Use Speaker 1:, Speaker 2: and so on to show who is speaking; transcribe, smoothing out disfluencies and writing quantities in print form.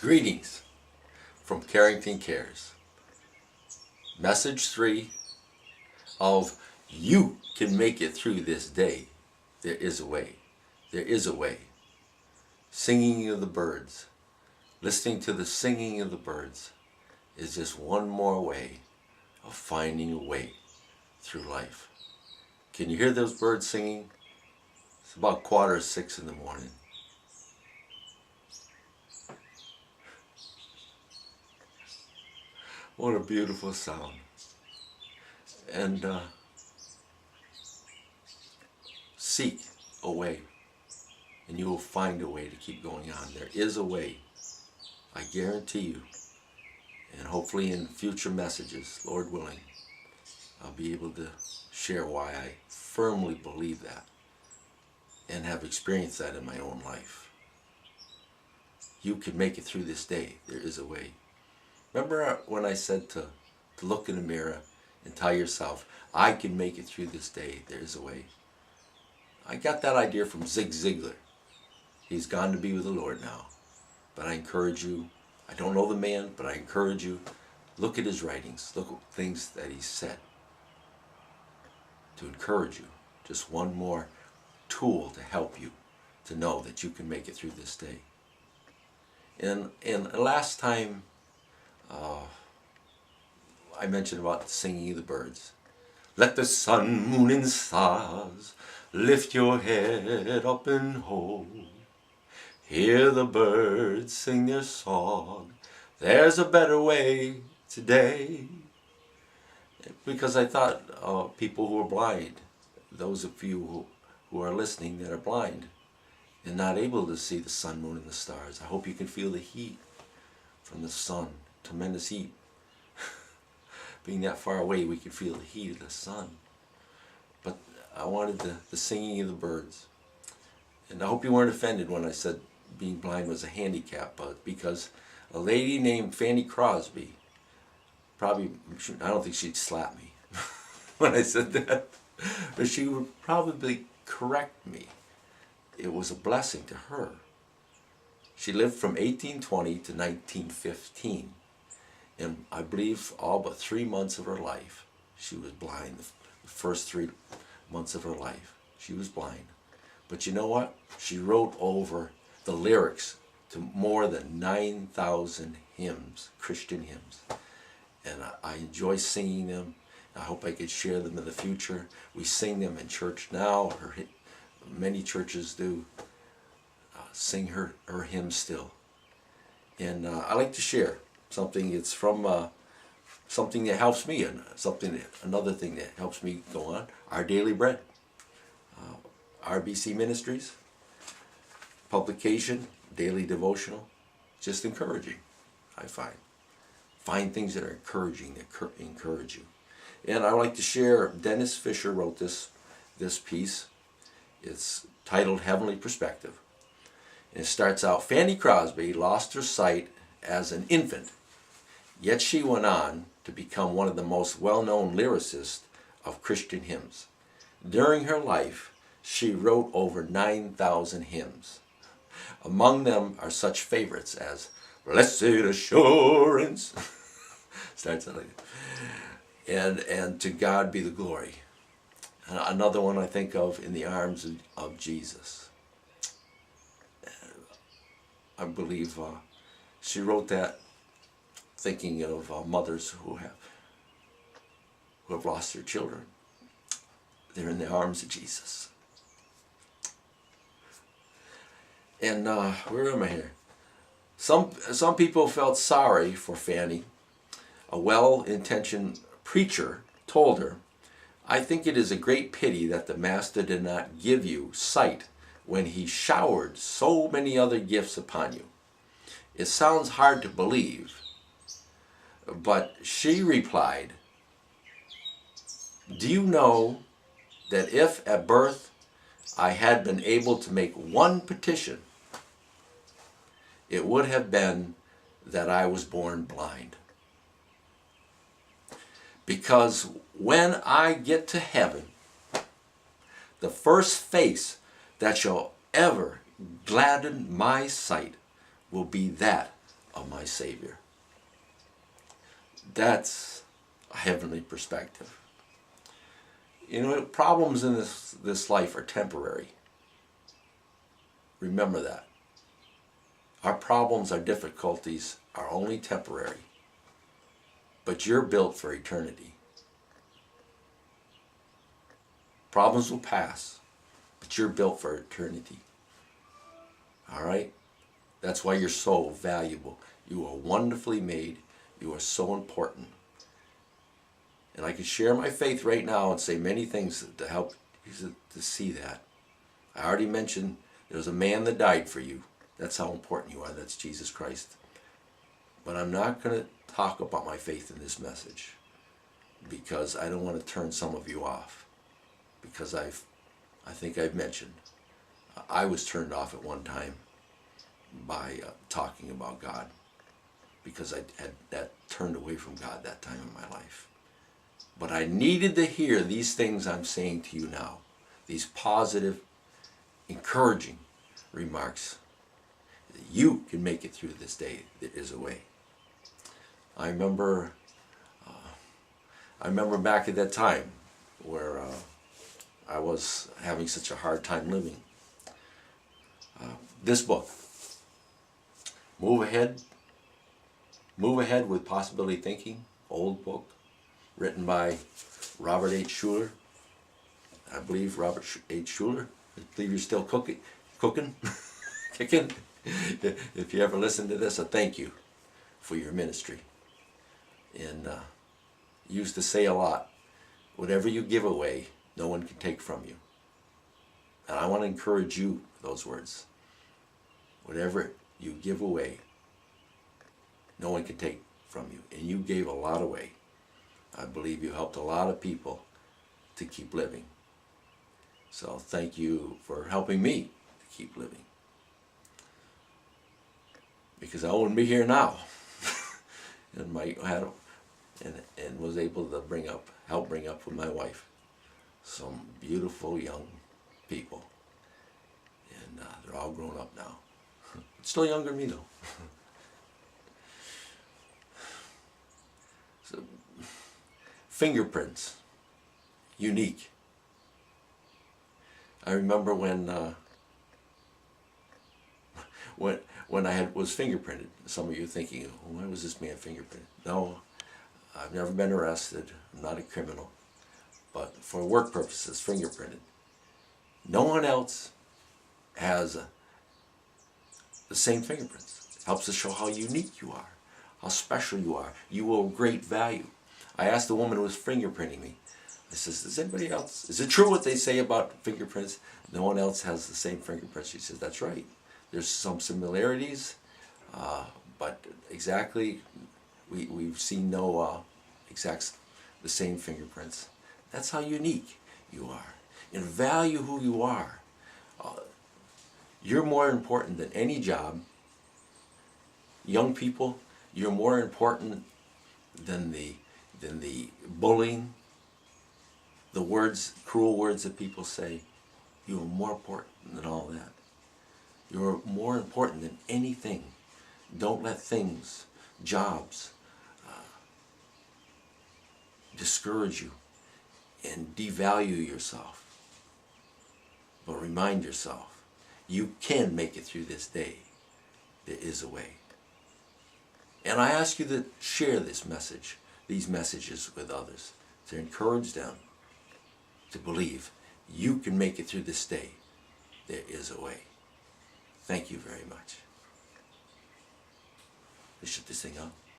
Speaker 1: Greetings from Carrington Cares. Message 3 of you can make it through this day. There is a way. There is a way. Singing of the birds. Listening to the singing of the birds is just one more way of finding a way through life. Can you hear those birds singing? It's about 5:45 in the morning. What a beautiful sound. And seek a way, and you will find a way to keep going on. There is a way, I guarantee you. And hopefully in future messages, Lord willing, I'll be able to share why I firmly believe that and have experienced that in my own life. You can make it through this day. There is a way. Remember when I said to look in the mirror and tell yourself, I can make it through this day, there is a way. I got that idea from Zig Ziglar. He's gone to be with the Lord now. But I encourage you, I don't know the man, but I encourage you, look at his writings, look at things that he said to encourage you. Just one more tool to help you to know that you can make it through this day. And last time, I mentioned about the singing of the birds. Let the sun, moon, and stars lift your head up and hold. Hear the birds sing their song. There's a better way today. Because I thought people who are blind, those of you who are listening that are blind and not able to see the sun, moon, and the stars, I hope you can feel the heat from the sun. Tremendous heat. Being that far away, we can feel the heat of the sun. But I wanted the singing of the birds. And I hope you weren't offended when I said being blind was a handicap, but because a lady named Fanny Crosby, probably, I don't think she'd slap me when I said that, but she would probably correct me. It was a blessing to her. She lived from 1820 to 1915. And I believe all but 3 months of her life, she was blind. The first 3 months of her life, she was blind. But you know what? She wrote over the lyrics to more than 9,000 hymns, Christian hymns. And I enjoy singing them. I hope I could share them in the future. We sing them in church now. Many churches do sing her hymns still. And I like to share something. It's from something that helps me, and another thing that helps me go on. Our Daily Bread, RBC Ministries, publication, daily devotional, just encouraging. I find things that are encouraging, that encourage you. And I like to share. Dennis Fisher wrote this piece. It's titled Heavenly Perspective. And it starts out, Fanny Crosby lost her sight as an infant. Yet she went on to become one of the most well-known lyricists of Christian hymns. During her life, she wrote over 9,000 hymns. Among them are such favorites as Blessed Assurance, starts out like that, and To God Be the Glory. Another one I think of, In the Arms of Jesus. I believe she wrote that thinking of mothers who have lost their children. They're in the arms of Jesus. And where am I here? Some people felt sorry for Fanny. A well-intentioned preacher told her, I think it is a great pity that the Master did not give you sight when he showered so many other gifts upon you. It sounds hard to believe, but she replied, do you know that if at birth I had been able to make one petition, it would have been that I was born blind? Because when I get to heaven, the first face that shall ever gladden my sight will be that of my Savior. That's a heavenly perspective. You know, problems in this life are temporary. Remember that. Our problems, our difficulties are only temporary. But you're built for eternity. Problems will pass, but you're built for eternity. All right? That's why you're so valuable. You are wonderfully made. You are so important. And I can share my faith right now and say many things to help you to see that. I already mentioned there was a man that died for you. That's how important you are. That's Jesus Christ. But I'm not going to talk about my faith in this message because I don't want to turn some of you off. Because I think I've mentioned, I was turned off at one time by talking about God because I had that turned away from God that time in my life. But I needed to hear these things I'm saying to you now, these positive, encouraging remarks. You can make it through this day. There is a way. I remember back at that time where I was having such a hard time living. This book, Move Ahead with Possibility Thinking, old book, written by Robert H. Schuller. I believe Robert H. Schuller. I believe you're still cooking, kicking. If you ever listen to this, I thank you for your ministry. And used to say a lot, whatever you give away, no one can take from you. And I want to encourage you with those words. Whatever you give away, no one can take from you. And you gave a lot away. I believe you helped a lot of people to keep living. So thank you for helping me to keep living. Because I wouldn't be here now. And was able to help bring up with my wife some beautiful young people. And they're all grown up now. Still younger than me though. So, fingerprints, unique. I remember when I was fingerprinted. Some of you thinking, why was this man fingerprinted? No, I've never been arrested. I'm not a criminal. But for work purposes, fingerprinted. No one else has the same fingerprints. It helps to show how unique you are, how special you are. You are of great value. I asked the woman who was fingerprinting me, I says, does anybody else, is it true what they say about fingerprints? No one else has the same fingerprints. She says, that's right. There's some similarities, but exactly, we've seen no the same fingerprints. That's how unique you are. And value who you are. You're more important than any job. Young people, you're more important than the bullying, the words, cruel words that people say. You are more important than all that. You're more important than anything. Don't let things, jobs, discourage you and devalue yourself. But remind yourself, you can make it through this day. There is a way. And I ask you to share this message, these messages with others, to encourage them to believe you can make it through this day. There is a way. Thank you very much. Let's shut this thing up.